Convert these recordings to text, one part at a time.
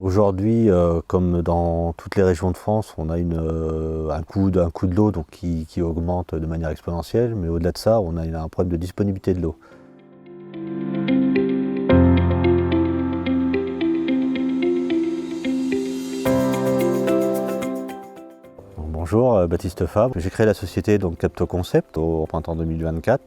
Aujourd'hui, comme dans toutes les régions de France, on a un coût de l'eau qui augmente de manière exponentielle, mais au-delà de ça, on a un problème de disponibilité de l'eau. Bonjour, Baptiste Fabre. J'ai créé la société CaptoConcept au printemps 2024,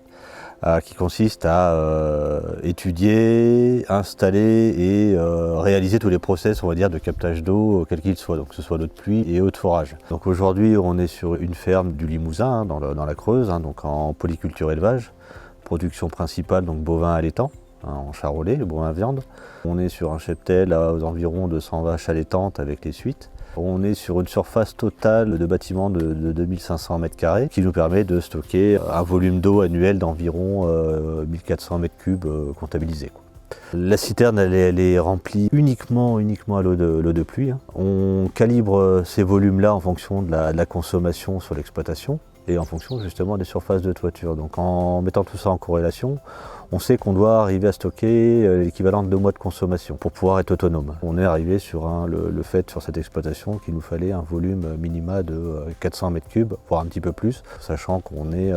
qui consiste à étudier, installer et réaliser tous les process, on va dire, de captage d'eau, quel qu'il soit, donc que ce soit l'eau de pluie et eau de forage. Donc aujourd'hui, on est sur une ferme du Limousin, dans la Creuse, donc en polyculture élevage, production principale donc bovin allaitant, en charolais, le bovin à viande. On est sur un cheptel aux environs de 100 vaches allaitantes avec les suites. On est sur une surface totale de bâtiment de 2500 m² qui nous permet de stocker un volume d'eau annuel d'environ 1400 m³ comptabilisés. La citerne elle est remplie uniquement à l'eau de pluie. On calibre ces volumes-là en fonction de la consommation sur l'exploitation et en fonction justement des surfaces de toiture. Donc en mettant tout ça en corrélation, on sait qu'on doit arriver à stocker l'équivalent de 2 mois de consommation pour pouvoir être autonome. On est arrivé sur le fait sur cette exploitation qu'il nous fallait un volume minima de 400 m³, voire un petit peu plus, sachant qu'on est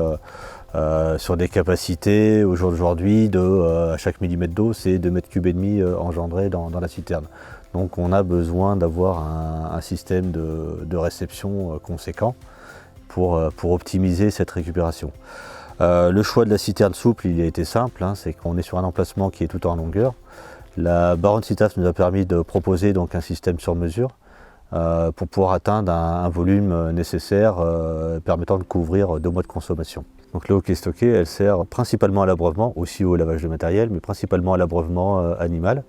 sur des capacités aujourd'hui à chaque millimètre d'eau, c'est 2,5 m³ engendrés dans la citerne. Donc on a besoin d'avoir un système de réception conséquent pour optimiser cette récupération. Le choix de la citerne souple, il a été simple, c'est qu'on est sur un emplacement qui est tout en longueur. La baronne CITAF nous a permis de proposer donc un système sur mesure pour pouvoir atteindre un volume nécessaire permettant de couvrir 2 mois de consommation. Donc l'eau qui est stockée, elle sert principalement à l'abreuvement, aussi au lavage de matériel, mais principalement à l'abreuvement animal.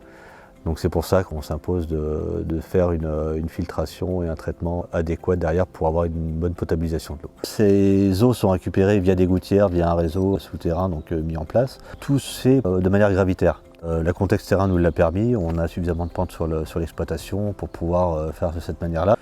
Donc c'est pour ça qu'on s'impose de faire une filtration et un traitement adéquat derrière pour avoir une bonne potabilisation de l'eau. Ces eaux sont récupérées via des gouttières, via un réseau souterrain mis en place. Tout se fait de manière gravitaire. Le contexte terrain nous l'a permis, on a suffisamment de pente sur l'exploitation pour pouvoir faire de cette manière-là.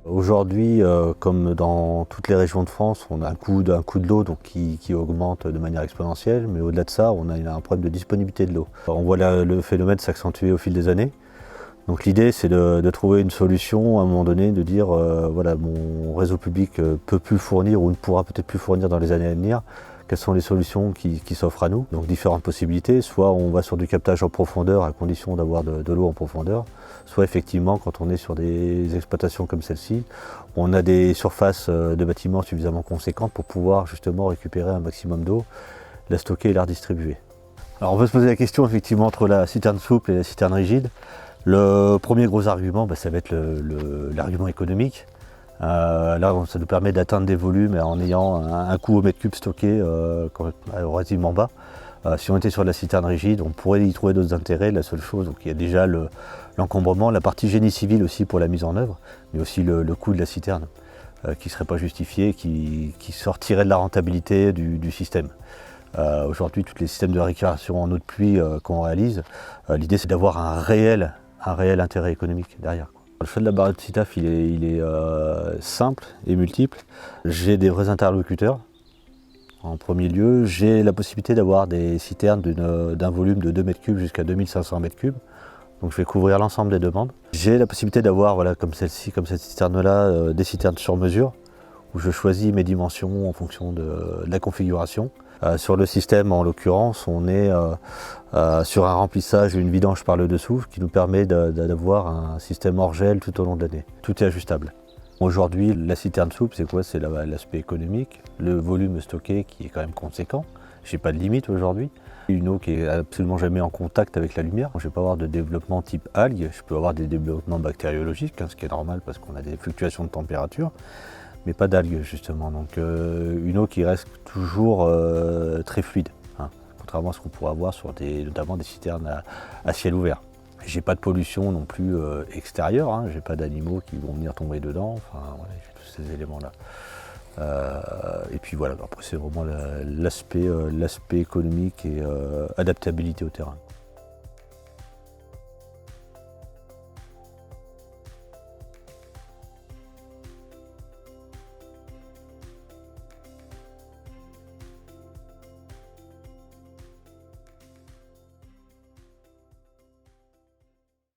Aujourd'hui, comme dans toutes les régions de France, on a un coût de l'eau qui augmente de manière exponentielle, mais au-delà de ça, on a un problème de disponibilité de l'eau. On voit le phénomène s'accentuer au fil des années. Donc l'idée, c'est de trouver une solution à un moment donné, de dire voilà, mon réseau public peut plus fournir ou ne pourra peut-être plus fournir dans les années à venir. Quelles sont les solutions qui s'offrent à nous? Donc différentes possibilités, soit on va sur du captage en profondeur à condition d'avoir de l'eau en profondeur, soit effectivement quand on est sur des exploitations comme celle-ci, on a des surfaces de bâtiments suffisamment conséquentes pour pouvoir justement récupérer un maximum d'eau, la stocker et la redistribuer. Alors on peut se poser la question effectivement entre la citerne souple et la citerne rigide. Le premier gros argument, ça va être l'argument économique. Là, ça nous permet d'atteindre des volumes en ayant un coût au mètre cube stocké relativement bas. Si on était sur la citerne rigide, on pourrait y trouver d'autres intérêts. La seule chose, donc il y a déjà l'encombrement, la partie génie civil aussi pour la mise en œuvre, mais aussi le coût de la citerne qui ne serait pas justifié, qui sortirait de la rentabilité du système. Aujourd'hui, tous les systèmes de récupération en eau de pluie qu'on réalise, l'idée c'est d'avoir un réel intérêt économique derrière. Le choix de la baronne CITAF, il est simple et multiple. J'ai des vrais interlocuteurs. En premier lieu, j'ai la possibilité d'avoir des citernes d'un volume de 2 m³ jusqu'à 2500 m³. Donc je vais couvrir l'ensemble des demandes. J'ai la possibilité d'avoir, voilà, comme celle-ci, comme cette citerne-là, des citernes sur mesure, où je choisis mes dimensions en fonction de la configuration. Sur le système, en l'occurrence, on est sur un remplissage et une vidange par le dessous qui nous permet d'avoir un système hors gel tout au long de l'année. Tout est ajustable. Aujourd'hui, la citerne souple, c'est quoi? C'est l'aspect économique, le volume stocké qui est quand même conséquent. J'ai pas de limite aujourd'hui. Une eau qui est absolument jamais en contact avec la lumière. Je ne vais pas avoir de développement type algues, je peux avoir des développements bactériologiques, ce qui est normal parce qu'on a des fluctuations de température, mais pas d'algues justement. Donc une eau qui reste toujours très fluide, contrairement à ce qu'on pourrait avoir sur notamment des citernes à ciel ouvert. J'ai pas de pollution non plus extérieure, j'ai pas d'animaux qui vont venir tomber dedans, voilà, j'ai tous ces éléments-là. Et puis voilà, après c'est vraiment l'aspect économique et adaptabilité au terrain.